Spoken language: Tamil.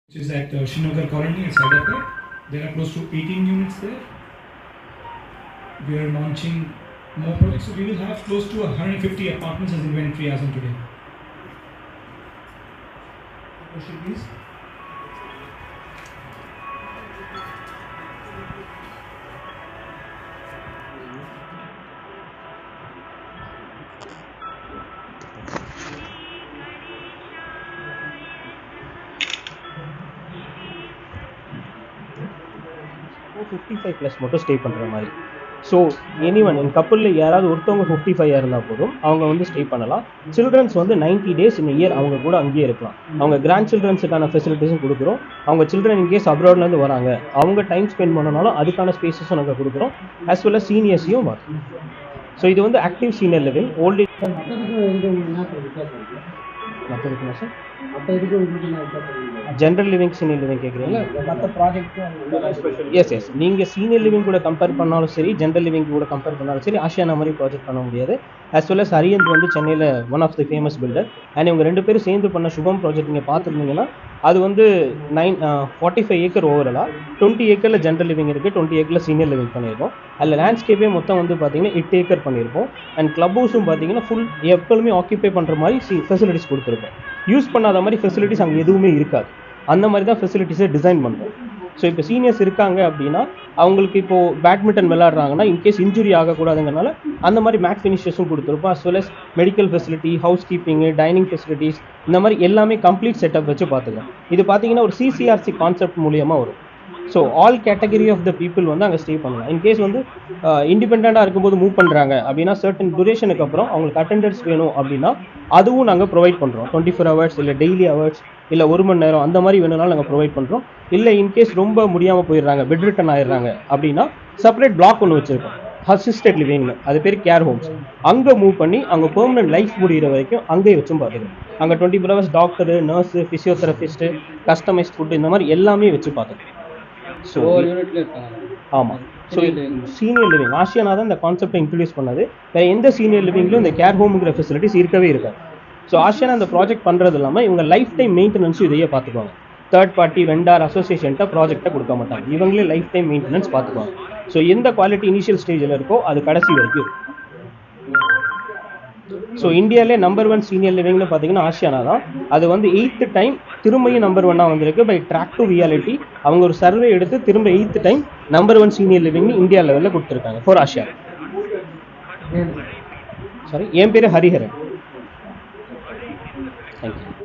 which is at Srinagar Colony in Saidapet. There are close to 18 units there. We are launching more projects, so we will have close to 150 apartments as inventory as on today. Question please. So 55 plus மட்டும் ஸ்டே பண்ணுற மாதிரி. ஸோ எனிவன் என் கப்பலில் யாராவது ஒருத்தவங்க 55 இருந்தால் போதும், அவங்க வந்து ஸ்டே பண்ணலாம். சில்ட்ரன்ஸ் வந்து 90 டேஸ் இன் இயர் அவங்க கூட அங்கேயே இருக்கலாம். அவங்க கிராண்ட் சில்ட்ரன்ஸுக்கான ஃபெசிலிட்டிஸும் கொடுக்குறோம். அவங்க சில்ட்ரன் இன்கேஸ் அப்ராட்லேருந்து வராங்க, அவங்க டைம் ஸ்பெண்ட் பண்ணனாலும் அதுக்கான ஸ்பேஸஸும் நாங்கள் கொடுக்குறோம். ஆஸ் வெல் அஸ் சீனியர்ஸையும் வரும். ஸோ இது வந்து active senior living. Old age மற்றதுக்குமா சார்? ஜென்ரல் லிவிங் சீனியர் லிவிங் கேட்குறீங்களா? மற்ற ப்ராஜெக்ட்டும் எஸ் நீங்கள் சீனியர் லிவிங் கூட கம்பேர் பண்ணாலும் சரி, ஜென்ரல் லிவிங் கூட கம்பேர் பண்ணாலும் சரி, ஆசியானா மாதிரி ப்ராஜெக்ட் பண்ண முடியாது. ஆஸ் வெல் அஸ் அரியந்த் வந்து சென்னையில் one of the famous builder. And இவங்க ரெண்டு பேரும் சேர்ந்து பண்ண சுபம் ப்ராஜெக்ட் நீங்கள் பார்த்துருந்தீங்கன்னா அது வந்து 45 ஏக்கர் ஓவரலாக 20 ஏக்கரில் ஜென்ரல் லிவிங் இருக்குது, 20 ஏக்கரில் சீனியர் லிவிங் பண்ணியிருக்கோம். அதில் லேண்ட்ஸ்கேப்பே மொத்தம் வந்து பார்த்தீங்கன்னா 8 ஏக்கர் பண்ணியிருக்கோம். அண்ட் கிளப் ஹவுஸும் பார்த்தீங்கன்னா ஃபுல் எப்பொழுதுமே ஆக்கியபை பண்ணுற மாதிரி ஃபெசிலிட்டிஸ் கொடுத்துருக்கோம். யூஸ் பண்ணாத மாதிரி ஃபெசிலிட்டிஸ் அங்கே எதுவுமே இருக்காது. அந்த மாதிரி தான் ஃபெசிலிட்டிஸை டிசைன் பண்ணுறோம். ஸோ இப்போ சீனியர்ஸ் இருக்காங்க அப்படின்னா அவங்களுக்கு இப்போது பேட்மிண்டன் விளையாடுறாங்கன்னா இன்கேஸ் இன்ஜுரி ஆகக்கூடாதுங்கிறனால அந்த மாதிரி மேட் ஃபினிஷர்ஸும் கொடுத்துருப்போம். As well as medical facility, housekeeping, dining facilities, இந்த மாதிரி எல்லாமே கம்ப்ளீட் செட்டப் வச்சு பார்த்துக்கலாம். இது பார்த்தீங்கன்னா ஒரு சிசிஆர்சி கான்செப்ட் மூலியமாக வரும். So all category of the people வந்து அங்கே ஸ்டே பண்ணலாம். இன்கேஸ் வந்து இண்டிபெண்ட்டாக இருக்கும்போது மூவ் பண்ணுறாங்க அப்படின்னா சர்டன் டூரேஷனுக்கு அப்புறம் அவங்களுக்கு அட்டெண்டன்ஸ் வேணும் அப்படின்னா அதுவும் நாங்கள் ப்ரொவைட் பண்ணுறோம். 24 ஹவர்ஸ் இல்லை டெய்லி ஹவர்ஸ் இல்லை 1 மணி நேரம் அந்த மாதிரி வேணும்னாலும் நாங்கள் ப்ரொவைட் பண்ணுறோம். இல்லை இன்கேஸ் ரொம்ப முடியாமல் போயிடுறாங்க, பெட் ரிட்டன் ஆயிடுறாங்க அப்படின்னா செப்பரேட் பிளாக் ஒன்று வச்சுருக்கோம், அசிஸ்டட் லிவிங்னு, அது பேர் கேர் ஹோம்ஸ். அங்கே மூவ் பண்ணி அவங்க பெர்மனன்ட் லைஃப் முடிகிற வரைக்கும் அங்கேயே வச்சும் பார்த்துக்கணும். அங்கே 24 hours doctor, nurse, physiotherapist, customised food, இந்த மாதிரி எல்லாமே வச்சு பார்த்துக்கணும். ஸோ ஆமாம். ஸோ சீனியர் லிவிங் ஆசியானா தான் இந்த கான்செப்டை இன்ட்ரடியூஸ் பண்ணது. வேறு எந்த சீனியர் லிவிங்லையும் இந்த கேர் ஹோமுங்கிற ஃபெசிலிட்டிஸ் இருக்கவே இருக்காது. ஸோ ஆசியானா இந்த ப்ராஜெக்ட் பண்ணுறது இல்லாமல் இவங்க லைஃப் டைம் மெயின்டெனன்ஸும் இதையே பார்த்துக்குவாங்க. தேர்ட் பார்ட்டி வெண்டார் அசோசியேஷன்ட்ட ப்ராஜெக்டை கொடுக்க மாட்டாங்க, இவங்களே லைஃப் டைம் மெயின்டெனன்ஸ் பார்த்துக்குவாங்க. ஸோ எந்த குவாலிட்டி இனிஷியல் ஸ்டேஜில் இருக்கோ அது கடைசி வரைக்கும் இருக்கும். ஸோ இந்தியாவிலே நம்பர் 1 சீனியர் லிவிங்னு பார்த்தீங்கன்னா ஆசியானா தான். அது வந்து 8th டைம் திரும்பியும் நம்பர் 1 வந்திருக்கு பை ட்ராக் டு ரியாலிட்டி. அவங்க ஒரு சர்வே எடுத்து திரும்ப 8th டைம் நம்பர் 1 சீனியர் லிவிங்னு இந்தியா லெவலில் கொடுத்துருக்காங்க ஃபார் ஆசியா. சாரி, என் பேர் ஹரிஹரன்.